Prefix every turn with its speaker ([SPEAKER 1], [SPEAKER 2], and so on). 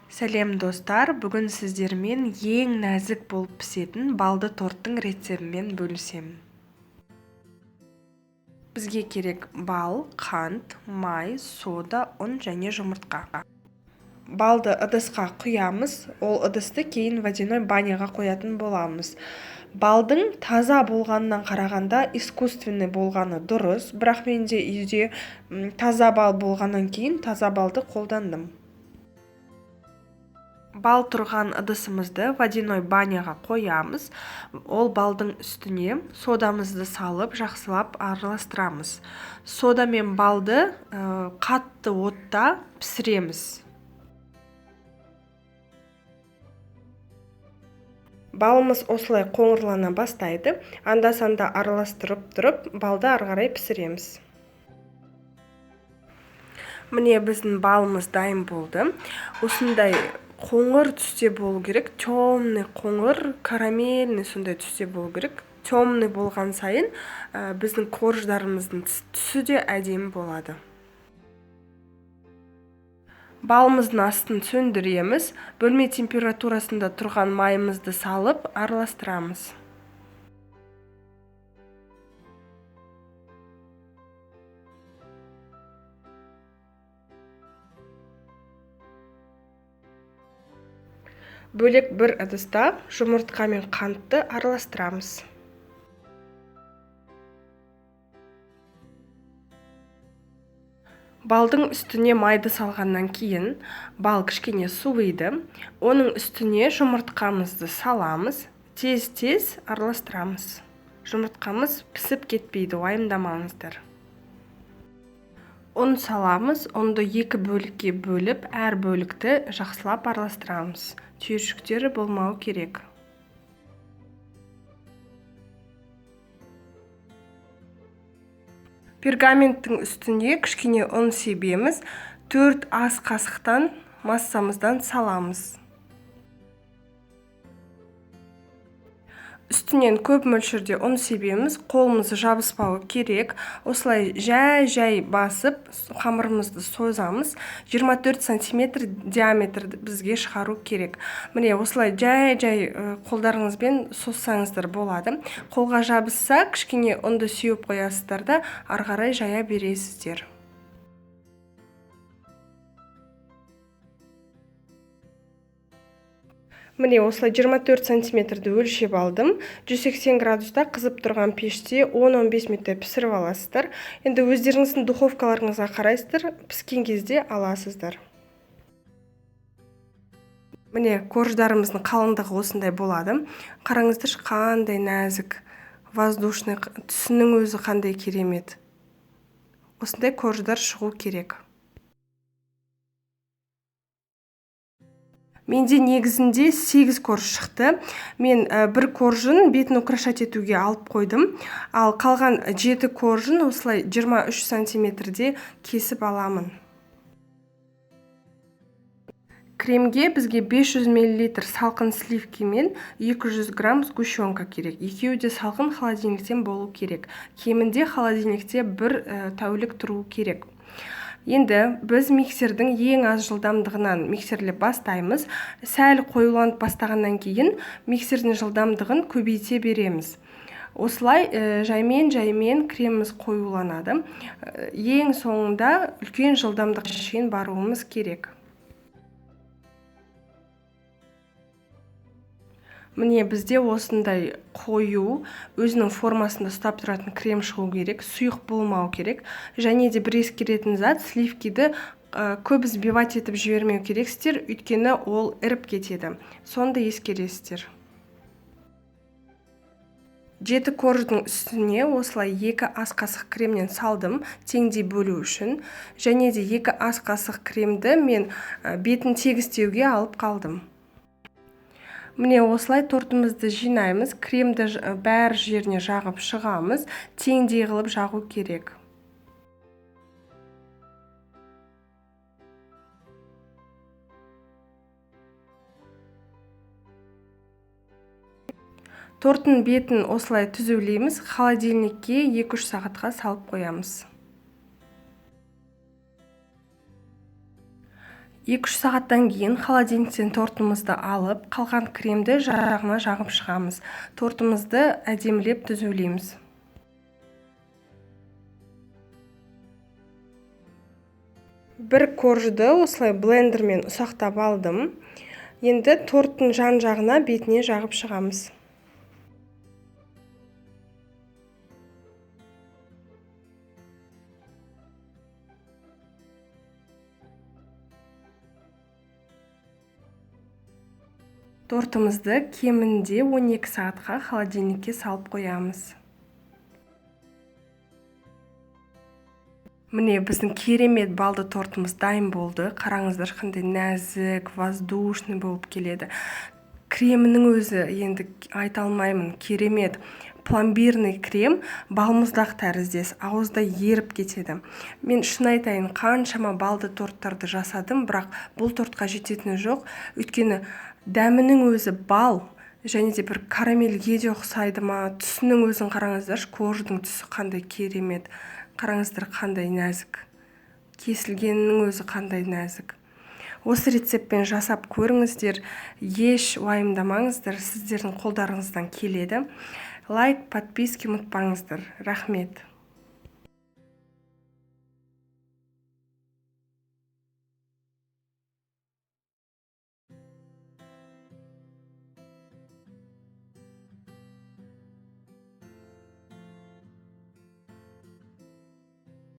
[SPEAKER 1] Сәлем достар, бүгін сіздермен ең нәзік болып пісетін балды торттың рецебімен бөлісемін. Бізге керек бал, қант, май, сода, ұн және жұмыртқа. Балды ыдысқа құямыз, ол ыдысты кейін водяной баняға қоятын боламыз. Балдың таза болғаннан қарағанда искусственный болғаны дұрыс, бірақ менде үйде таза бал болғаннан кейін таза балды қолдандым. Бал тұрған ыдысымызды водяной баняға қоямыз. Ол балдың үстіне содамызды салып, жақсылап араластырамыз. Сода мен балды қатты отта пісіреміз. Балымыз осылай қоңырлана бастайды. Анда-санда араластырып тұрып, балды ары қарай пісіреміз. Міне біздің балымыз дайын болды. Осындай қоңыр түсте болу керек, темный қоңыр, карамельный сондай түсте болу керек. Темный болған сайын біздің корждарымыздың түсі де әдемі болады. Балымыздың астын сөндіреміз, бөлме температурасында тұрған майымызды салып араластырамыз. Бөлек бір ыдыста жұмыртқа мен қантты араластырамыз. Балдың үстіне майды салғаннан кейін бал кішкене суиды. Оның үстіне жұмыртқамызды саламыз, тез-тез араластырамыз. Жұмыртқамыз пісіп кетпейді, уайымдамаңыздар. Ұн саламыз, ұнды екі бөлікке бөліп, әр бөлікті жақсылап араластырамыз. Түйіршіктері болмау керек. Пергаменттің үстіне кішкене ұн себеміз, 4 ас қасықтан массамыздан саламыз. Үстінен көп мөлшерде ұн себеміз, қолымыз жабыспауы керек. Осылай жай басып, қамырымызды созамыз. 24 сантиметр диаметрді бізге шығару керек. Міне осылай жай қолдарыңызбен созсаңыздар болады. Қолға жабысса, кішкене ұнды сеуіп қоясыздар да, ары қарай жая бересіздер. Міне осылай 24 сантиметрді өлшеп алдым. 180 градуста қызып тұрған пеште 10-15 минуттай пісіріп аласыздар. Енді өздеріңіздің духовкаларыңызға қарайсыздар, піскен кезде аласыздар. Міне корждарымыздың қалыңдығы осындай болады. Қараңыздар, қандай нәзік, воздушный, түсінің өзі қандай керемет. Осындай корждар шығу керек. Менде негізінде 8 корж шықты. Мен бір коржын бетін украшать етуге алып қойдым. Ал қалған 7 коржын осылай 23 сантиметрде кесіп аламын. Кремге бізге 500 мл салқын сливки мен 200 грамм сгущенка керек. Екеуі де салқын холодильниктен болу керек. Кемінде холодильникте бір тәулік тұру керек. Енді біз миксердің ең аз жылдамдығынан миксерлеп бастаймыз. Сәл қоюланып бастағаннан кейін миксердің жылдамдығын көбейте береміз. Осылай жаймен креміміз қоюланады. Ең соңында үлкен жылдамдыққа шейін баруымыз керек. Міне бізде осындай қою, өзінің формасында ұстап тұратын крем шығу керек, сұйық болмау керек. Және де бір ескеретін зат, сливкиді көп взбивать етіп жібермеу керексіздер, өйткені ол іріп кетеді. Сонда ескересіздер. 7 корждың үстіне осылай 2 ас қасық кремнен салдым, теңдей бөлу үшін. Және де 2 ас қасық кремді мен бетін тегістеуге алып қалдым. Міне осылай тортымызды жинаймыз, кремді бәр жеріне жағып шығамыз, теңдей қылып жағу керек. Торттың бетін осылай түзулейміз, холодильникке 2-3 сағатқа салып қоямыз. 2-3 сағаттан кейін холодильниктен тортымызды алып, қалған кремді жағына жағып шығамыз. Тортымызды әдемілеп түзулейміз. Бір коржды осылай блендермен ұсақтап алдым. Енді торттың жан-жағына бетіне жағып шығамыз. Тортымызды кемінде 12 сағатқа холодильникке салып қоямыз. Міне біздің керемет балды тортымыз дайын болды. Қараңыздар, қандай нәзік, воздушный болып келеді. Кремінің өзі енді айта алмаймын, керемет. Пломбирный крем балмұздақ тәріздес, ауызда еріп кетеді. Мен шын айтайын, қаншама балды торттарды жасадым, бірақ бұл тортқа жететіні жоқ. Өйткені дәмінің өзі бал, және де бір карамельге де ұқсайды ма, түсінің өзін қараңыздар, корждың түсі қандай керемет. Қараңыздар, қандай нәзік. Кесілгенінің өзі қандай нәзік. Осы рецептпен жасап көріңіздер, еш уайымдамаңыздар, сіздердің қолдарыңыздан келеді. Лайк, подписки ұмытпаңыздар. Рахмет.